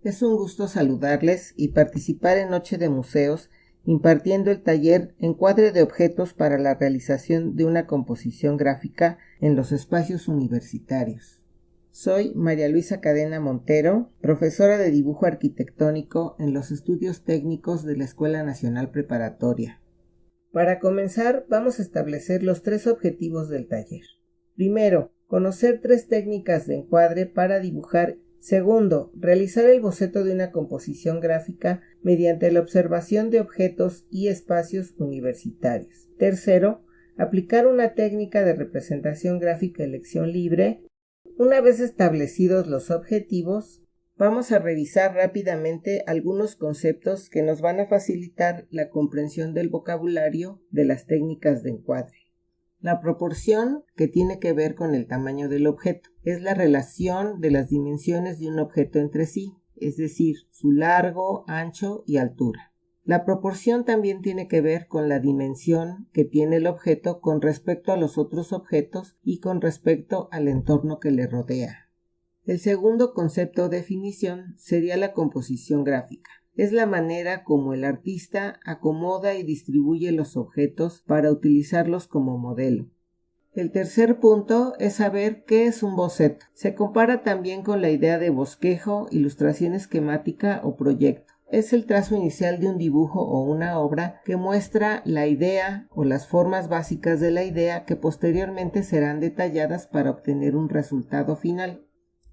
Es un gusto saludarles y participar en Noche de Museos, impartiendo el taller Encuadre de objetos para la realización de una composición gráfica en los espacios universitarios. Soy María Luisa Cadena Montero, profesora de dibujo arquitectónico en los estudios técnicos de la Escuela Nacional Preparatoria. Para comenzar, vamos a establecer los 3 objetivos del taller. Primero, conocer 3 técnicas de encuadre para dibujar. Segundo, realizar el boceto de una composición gráfica mediante la observación de objetos y espacios universitarios. Tercero, aplicar una técnica de representación gráfica elección libre. Una vez establecidos los objetivos, vamos a revisar rápidamente algunos conceptos que nos van a facilitar la comprensión del vocabulario de las técnicas de encuadre. La proporción, que tiene que ver con el tamaño del objeto, es la relación de las dimensiones de un objeto entre sí, es decir, su largo, ancho y altura. La proporción también tiene que ver con la dimensión que tiene el objeto con respecto a los otros objetos y con respecto al entorno que le rodea. El segundo concepto o definición sería la composición gráfica. Es la manera como el artista acomoda y distribuye los objetos para utilizarlos como modelo. El tercer punto es saber qué es un boceto. Se compara también con la idea de bosquejo, ilustración esquemática o proyecto. Es el trazo inicial de un dibujo o una obra que muestra la idea o las formas básicas de la idea que posteriormente serán detalladas para obtener un resultado final.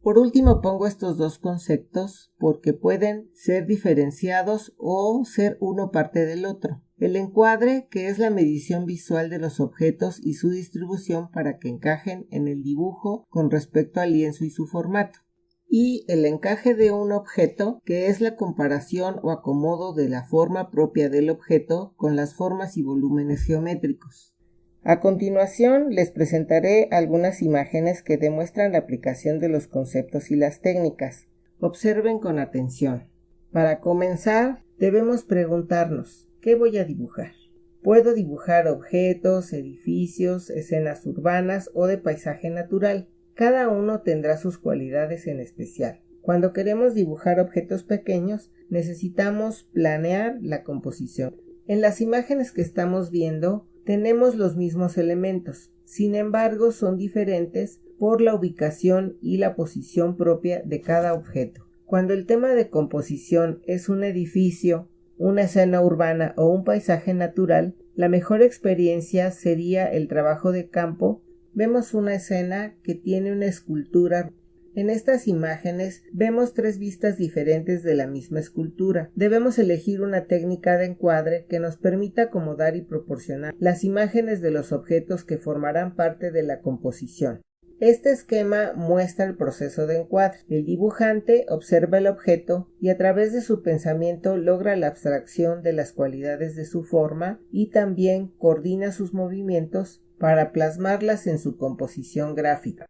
Por último, pongo estos 2 conceptos porque pueden ser diferenciados o ser uno parte del otro. El encuadre, que es la medición visual de los objetos y su distribución para que encajen en el dibujo con respecto al lienzo y su formato. Y el encaje de un objeto, que es la comparación o acomodo de la forma propia del objeto con las formas y volúmenes geométricos. A continuación, les presentaré algunas imágenes que demuestran la aplicación de los conceptos y las técnicas. Observen con atención. Para comenzar, debemos preguntarnos, ¿qué voy a dibujar? Puedo dibujar objetos, edificios, escenas urbanas o de paisaje natural. Cada uno tendrá sus cualidades en especial. Cuando queremos dibujar objetos pequeños, necesitamos planear la composición. En las imágenes que estamos viendo, tenemos los mismos elementos, sin embargo son diferentes por la ubicación y la posición propia de cada objeto. Cuando el tema de composición es un edificio, una escena urbana o un paisaje natural, la mejor experiencia sería el trabajo de campo. Vemos una escena que tiene una escultura. En estas imágenes vemos 3 vistas diferentes de la misma escultura. Debemos elegir una técnica de encuadre que nos permita acomodar y proporcionar las imágenes de los objetos que formarán parte de la composición. Este esquema muestra el proceso de encuadre. El dibujante observa el objeto y a través de su pensamiento logra la abstracción de las cualidades de su forma y también coordina sus movimientos para plasmarlas en su composición gráfica.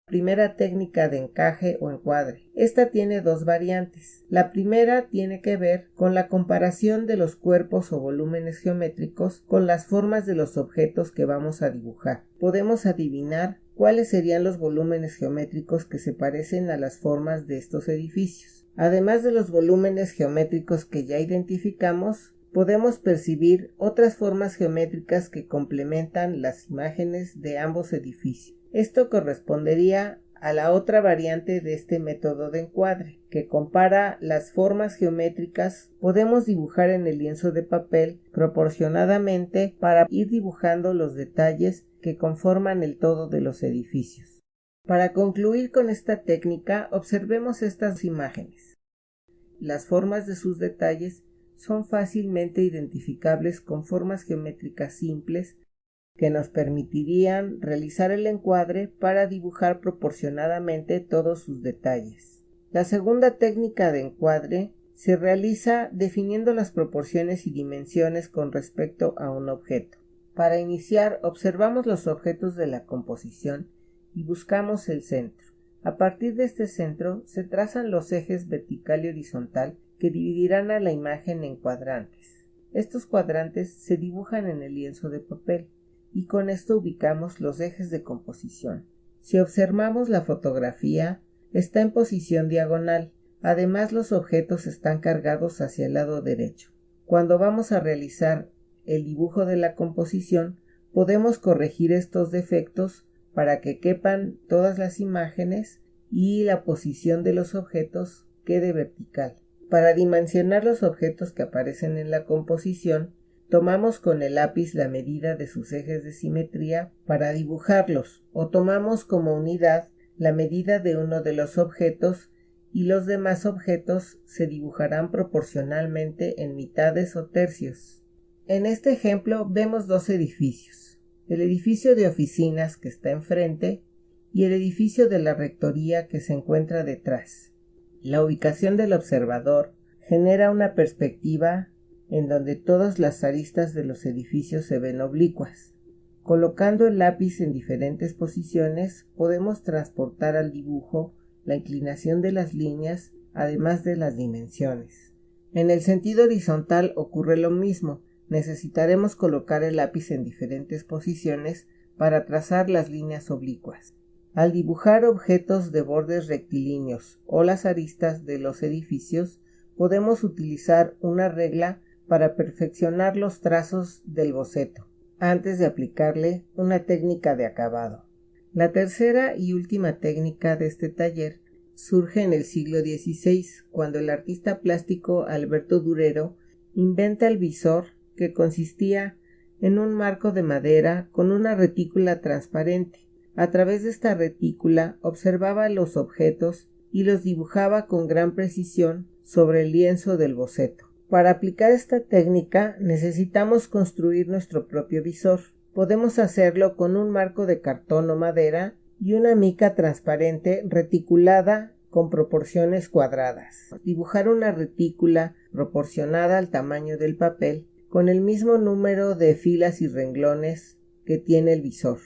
Primera técnica de encaje o encuadre. Esta tiene 2 variantes. La primera tiene que ver con la comparación de los cuerpos o volúmenes geométricos con las formas de los objetos que vamos a dibujar. Podemos adivinar cuáles serían los volúmenes geométricos que se parecen a las formas de estos edificios. Además de los volúmenes geométricos que ya identificamos, podemos percibir otras formas geométricas que complementan las imágenes de ambos edificios. Esto correspondería a la otra variante de este método de encuadre, que compara las formas geométricas. Podemos dibujar en el lienzo de papel proporcionadamente para ir dibujando los detalles que conforman el todo de los edificios. Para concluir con esta técnica, observemos estas imágenes. Las formas de sus detalles son fácilmente identificables con formas geométricas simples que nos permitirían realizar el encuadre para dibujar proporcionadamente todos sus detalles. La segunda técnica de encuadre se realiza definiendo las proporciones y dimensiones con respecto a un objeto. Para iniciar, observamos los objetos de la composición y buscamos el centro. A partir de este centro se trazan los ejes vertical y horizontal que dividirán a la imagen en cuadrantes. Estos cuadrantes se dibujan en el lienzo de papel y con esto ubicamos los ejes de composición. Si observamos la fotografía, está en posición diagonal, Además, los objetos están cargados hacia el lado derecho. Cuando vamos a realizar el dibujo de la composición, podemos corregir estos defectos para que quepan todas las imágenes y la posición de los objetos quede vertical. Para dimensionar los objetos que aparecen en la composición, tomamos con el lápiz la medida de sus ejes de simetría para dibujarlos, o tomamos como unidad la medida de uno de los objetos y los demás objetos se dibujarán proporcionalmente en mitades o tercios. En este ejemplo vemos dos edificios, el edificio de oficinas que está enfrente y el edificio de la rectoría que se encuentra detrás. La ubicación del observador genera una perspectiva en donde todas las aristas de los edificios se ven oblicuas. Colocando el lápiz en diferentes posiciones, podemos transportar al dibujo la inclinación de las líneas, además de las dimensiones. En el sentido horizontal ocurre lo mismo. Necesitaremos colocar el lápiz en diferentes posiciones para trazar las líneas oblicuas. Al dibujar objetos de bordes rectilíneos o las aristas de los edificios, podemos utilizar una regla para perfeccionar los trazos del boceto, antes de aplicarle una técnica de acabado. La tercera y última técnica de este taller surge en el siglo XVI, cuando el artista plástico Alberto Durero inventa el visor, que consistía en un marco de madera con una retícula transparente. A través de esta retícula observaba los objetos y los dibujaba con gran precisión sobre el lienzo del boceto. Para aplicar esta técnica necesitamos construir nuestro propio visor. Podemos hacerlo con un marco de cartón o madera y una mica transparente reticulada con proporciones cuadradas. Dibujar una retícula proporcionada al tamaño del papel con el mismo número de filas y renglones que tiene el visor.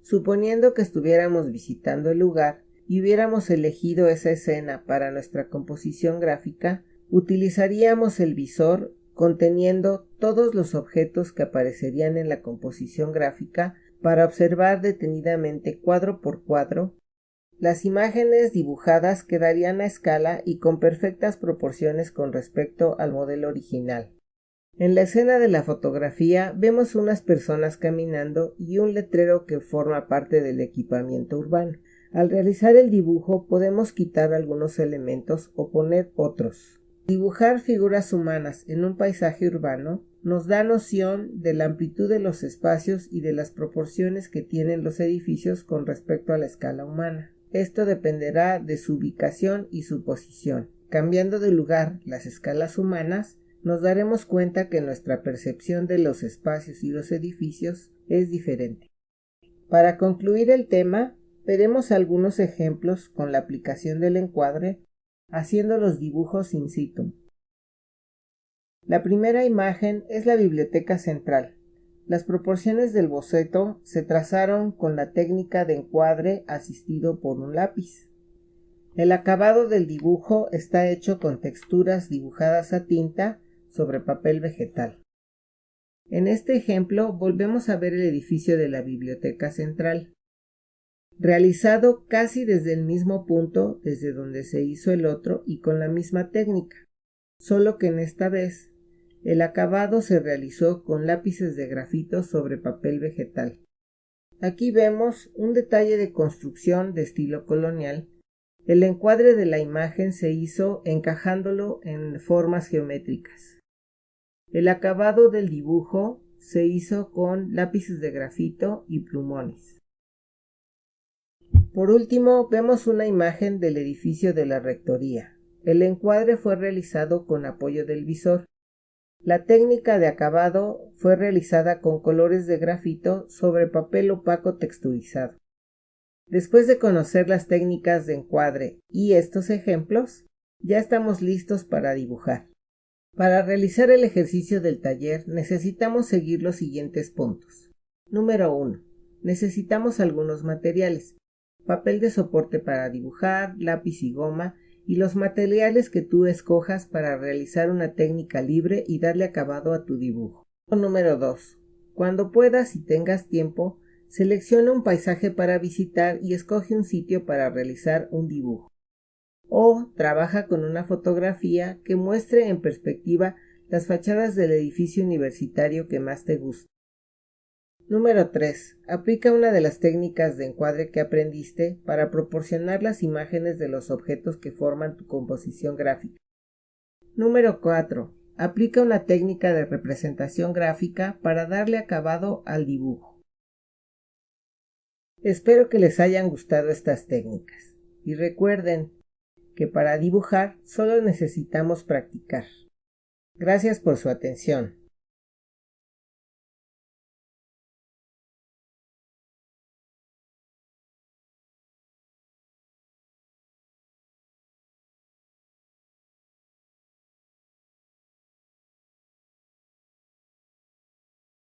Suponiendo que estuviéramos visitando el lugar y hubiéramos elegido esa escena para nuestra composición gráfica, utilizaríamos el visor conteniendo todos los objetos que aparecerían en la composición gráfica para observar detenidamente cuadro por cuadro. Las imágenes dibujadas quedarían a escala y con perfectas proporciones con respecto al modelo original. En la escena de la fotografía vemos unas personas caminando y un letrero que forma parte del equipamiento urbano. Al realizar el dibujo podemos quitar algunos elementos o poner otros. Dibujar figuras humanas en un paisaje urbano nos da noción de la amplitud de los espacios y de las proporciones que tienen los edificios con respecto a la escala humana. Esto dependerá de su ubicación y su posición. Cambiando de lugar las escalas humanas, nos daremos cuenta que nuestra percepción de los espacios y los edificios es diferente. Para concluir el tema, veremos algunos ejemplos con la aplicación del encuadre, haciendo los dibujos in situ. La primera imagen es la biblioteca central. Las proporciones del boceto se trazaron con la técnica de encuadre asistido por un lápiz. El acabado del dibujo está hecho con texturas dibujadas a tinta sobre papel vegetal. En este ejemplo volvemos a ver el edificio de la biblioteca central, realizado casi desde el mismo punto desde donde se hizo el otro y con la misma técnica, solo que en esta vez el acabado se realizó con lápices de grafito sobre papel vegetal. Aquí vemos un detalle de construcción de estilo colonial. El encuadre de la imagen se hizo encajándolo en formas geométricas. El acabado del dibujo se hizo con lápices de grafito y plumones. Por último, vemos una imagen del edificio de la rectoría. El encuadre fue realizado con apoyo del visor. La técnica de acabado fue realizada con colores de grafito sobre papel opaco texturizado. Después de conocer las técnicas de encuadre y estos ejemplos, ya estamos listos para dibujar. Para realizar el ejercicio del taller necesitamos seguir los siguientes puntos. Número 1. Necesitamos algunos materiales: papel de soporte para dibujar, lápiz y goma, y los materiales que tú escojas para realizar una técnica libre y darle acabado a tu dibujo. Número 2. Cuando puedas y tengas tiempo, selecciona un paisaje para visitar y escoge un sitio para realizar un dibujo. O trabaja con una fotografía que muestre en perspectiva las fachadas del edificio universitario que más te gusta. Número 3. Aplica una de las técnicas de encuadre que aprendiste para proporcionar las imágenes de los objetos que forman tu composición gráfica. Número 4. Aplica una técnica de representación gráfica para darle acabado al dibujo. Espero que les hayan gustado estas técnicas. Y recuerden que para dibujar solo necesitamos practicar. Gracias por su atención.